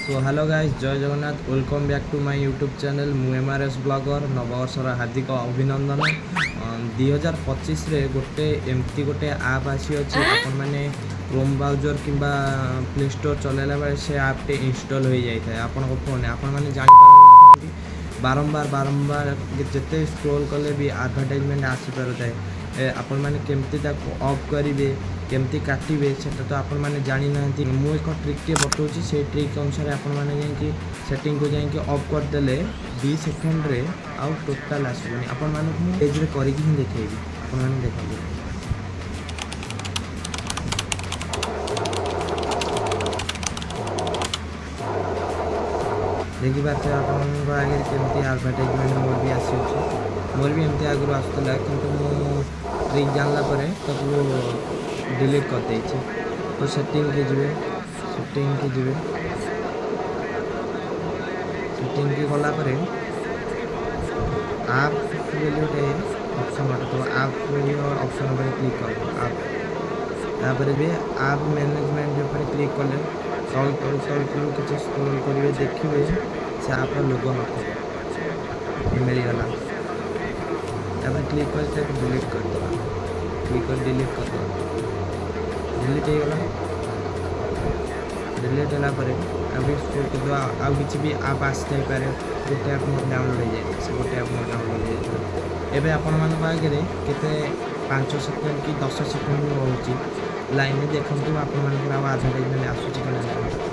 सो hello guys जय Jagannath welcome back to my YouTube channel मु MRS blogger नववर्षर हार्दिक अभिनंदन 2025 रे गोटे एमती गोटे आप आसी अछि अपन माने क्रोम ब्राउजर किंबा प्ले स्टोर चलेला बेले से ऐप टे इंस्टॉल हो जाय था आपन को फोन अपन माने जानि पारन बारंबार जते स्क्रॉल कले भी एडवर्टाइजमेंट आसी परथाय अपन माने केमती ताको ऑफ करिवे केमती काटिबे सेटा तो अपन माने जानि नांती मु एक ट्रिक के बतौची से ट्रिक अनुसार अपन माने जाई सेटिंग को जाई ऑफ कर देले 20 सेकंड रे आउ टोटल आसबनी अपन माने को पेज रे करी कि देखेबी अपन माने देखबे देखि बात अपन को आगे केमती एडवर्टाइजमेंट मोर भी आसी मोर भी एमती आगु आसतला किंतु मु ट्रिक जानला परे ताको डिलीट कर दे तो सेटिंग के जीवे सेटिंग के गला परे आप गोटे ऑप्शन तो आप ऑप्शन पर क्लिक कर आप तापर भी आप मैनेजमेंट पर क्लिक कले सॉल्व किसी स्क्रॉल करेंगे देखिए से आप लोगो न मिलगला तब क्लिक कर डिलीट कर दो क्लिक कर डिलीट कर दो डिलीट होगा डिलीट होला परे अभी तो आ किसी भी आप आसते पारे गोटे आप डाउनलोड हो जाए से गोटे आप डाउनलोड हो जाए एबे आपण मान आगे केते 5 सेकंड कि 10 सेकंड रोची लाइन देखंतु आपण मान एडवर्टाइजमेंट आसुची कि